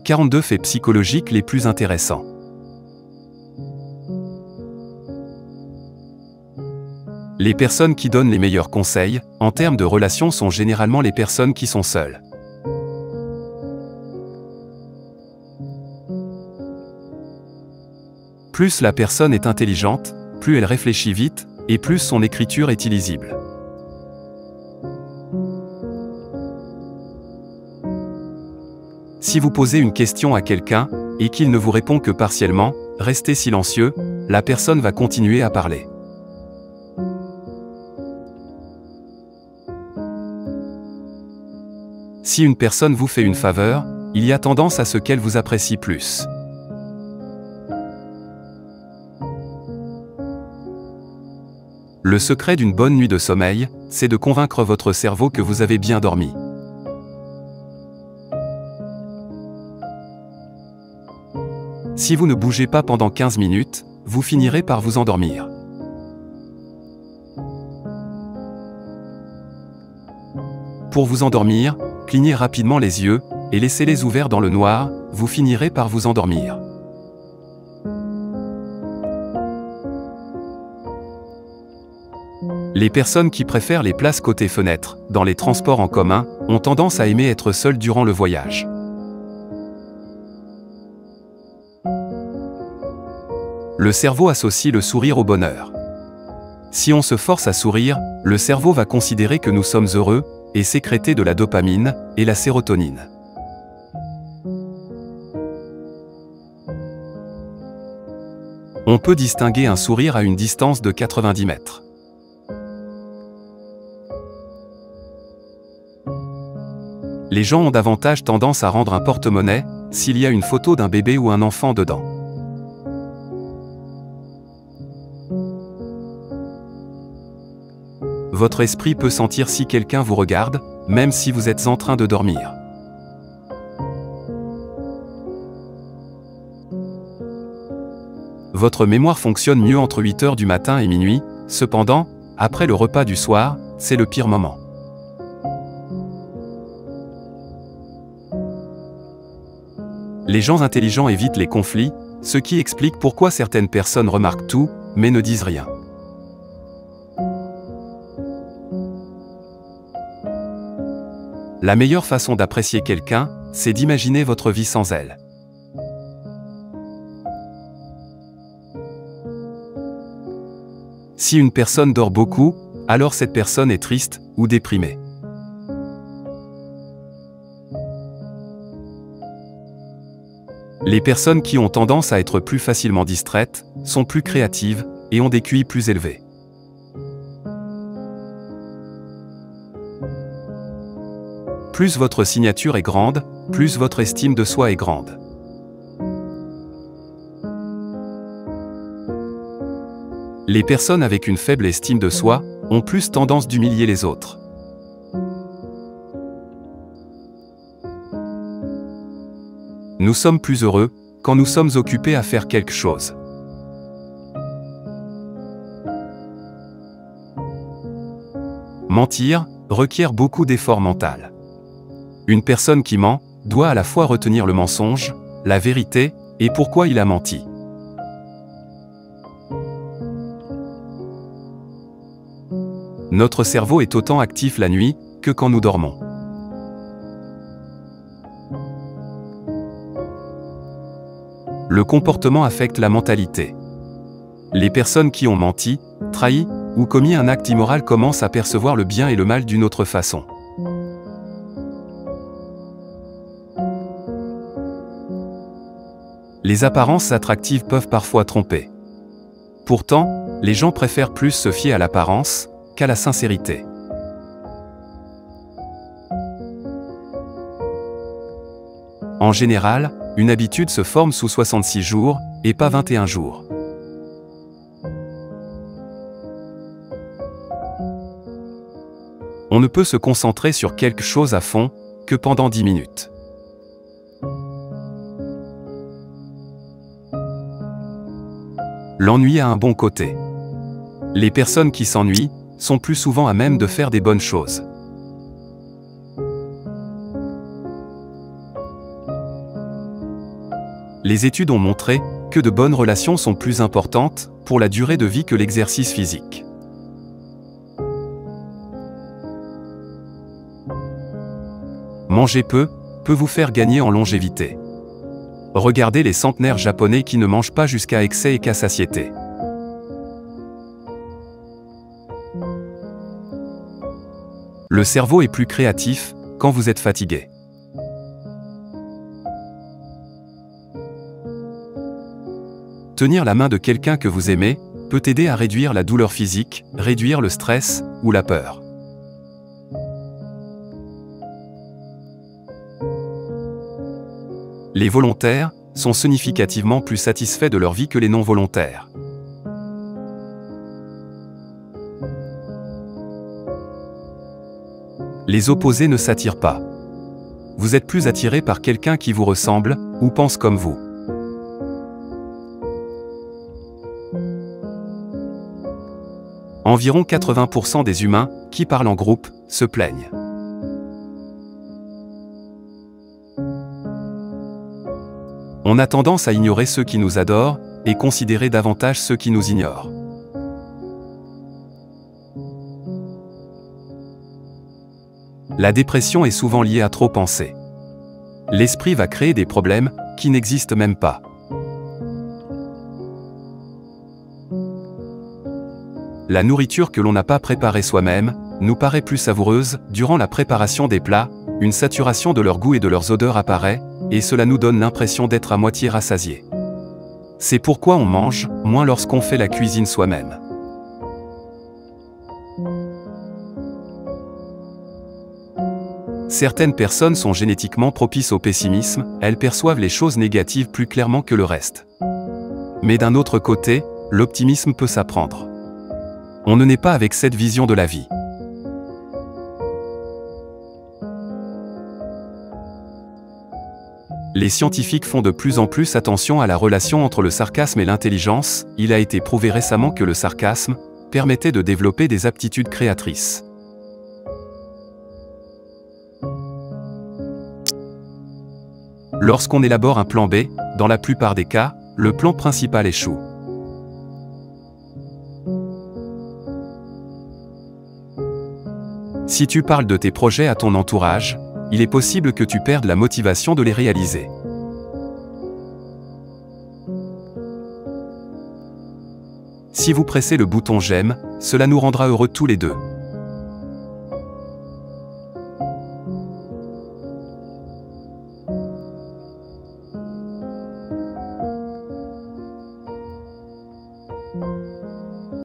42 faits psychologiques les plus intéressants. Les personnes qui donnent les meilleurs conseils, en termes de relations, sont généralement les personnes qui sont seules. Plus la personne est intelligente, plus elle réfléchit vite, et plus son écriture est illisible. Si vous posez une question à quelqu'un, et qu'il ne vous répond que partiellement, restez silencieux, la personne va continuer à parler. Si une personne vous fait une faveur, il y a tendance à ce qu'elle vous apprécie plus. Le secret d'une bonne nuit de sommeil, c'est de convaincre votre cerveau que vous avez bien dormi. Si vous ne bougez pas pendant 15 minutes, vous finirez par vous endormir. Pour vous endormir, clignez rapidement les yeux, et laissez-les ouverts dans le noir, vous finirez par vous endormir. Les personnes qui préfèrent les places côté fenêtre, dans les transports en commun, ont tendance à aimer être seules durant le voyage. Le cerveau associe le sourire au bonheur. Si on se force à sourire, le cerveau va considérer que nous sommes heureux, et sécréter de la dopamine et la sérotonine. On peut distinguer un sourire à une distance de 90 mètres. Les gens ont davantage tendance à rendre un porte-monnaie s'il y a une photo d'un bébé ou un enfant dedans. Votre esprit peut sentir si quelqu'un vous regarde, même si vous êtes en train de dormir. Votre mémoire fonctionne mieux entre 8 h du matin et minuit, cependant, après le repas du soir, c'est le pire moment. Les gens intelligents évitent les conflits, ce qui explique pourquoi certaines personnes remarquent tout, mais ne disent rien. La meilleure façon d'apprécier quelqu'un, c'est d'imaginer votre vie sans elle. Si une personne dort beaucoup, alors cette personne est triste ou déprimée. Les personnes qui ont tendance à être plus facilement distraites, sont plus créatives, et ont des QI plus élevés. Plus votre signature est grande, plus votre estime de soi est grande. Les personnes avec une faible estime de soi ont plus tendance d'humilier les autres. Nous sommes plus heureux quand nous sommes occupés à faire quelque chose. Mentir requiert beaucoup d'efforts mental. Une personne qui ment doit à la fois retenir le mensonge, la vérité, et pourquoi il a menti. Notre cerveau est autant actif la nuit que quand nous dormons. Le comportement affecte la mentalité. Les personnes qui ont menti, trahi ou commis un acte immoral commencent à percevoir le bien et le mal d'une autre façon. Les apparences attractives peuvent parfois tromper. Pourtant, les gens préfèrent plus se fier à l'apparence qu'à la sincérité. En général, une habitude se forme sous 66 jours, et pas 21 jours. On ne peut se concentrer sur quelque chose à fond que pendant 10 minutes. L'ennui a un bon côté. Les personnes qui s'ennuient sont plus souvent à même de faire des bonnes choses. Les études ont montré que de bonnes relations sont plus importantes pour la durée de vie que l'exercice physique. Manger peu peut vous faire gagner en longévité. Regardez les centenaires japonais qui ne mangent pas jusqu'à excès et qu'à satiété. Le cerveau est plus créatif quand vous êtes fatigué. Tenir la main de quelqu'un que vous aimez peut aider à réduire la douleur physique, réduire le stress ou la peur. Les volontaires sont significativement plus satisfaits de leur vie que les non-volontaires. Les opposés ne s'attirent pas. Vous êtes plus attiré par quelqu'un qui vous ressemble ou pense comme vous. Environ 80% des humains qui parlent en groupe se plaignent. On a tendance à ignorer ceux qui nous adorent et considérer davantage ceux qui nous ignorent. La dépression est souvent liée à trop penser. L'esprit va créer des problèmes qui n'existent même pas. La nourriture que l'on n'a pas préparée soi-même nous paraît plus savoureuse durant la préparation des plats, une saturation de leur goût et de leurs odeurs apparaît, et cela nous donne l'impression d'être à moitié rassasié. C'est pourquoi on mange moins lorsqu'on fait la cuisine soi-même. Certaines personnes sont génétiquement propices au pessimisme, elles perçoivent les choses négatives plus clairement que le reste. Mais d'un autre côté, l'optimisme peut s'apprendre. On ne naît pas avec cette vision de la vie. Les scientifiques font de plus en plus attention à la relation entre le sarcasme et l'intelligence. Il a été prouvé récemment que le sarcasme permettait de développer des aptitudes créatrices. Lorsqu'on élabore un plan B, dans la plupart des cas, le plan principal échoue. Si tu parles de tes projets à ton entourage, il est possible que tu perdes la motivation de les réaliser. Si vous pressez le bouton j'aime, cela nous rendra heureux tous les deux.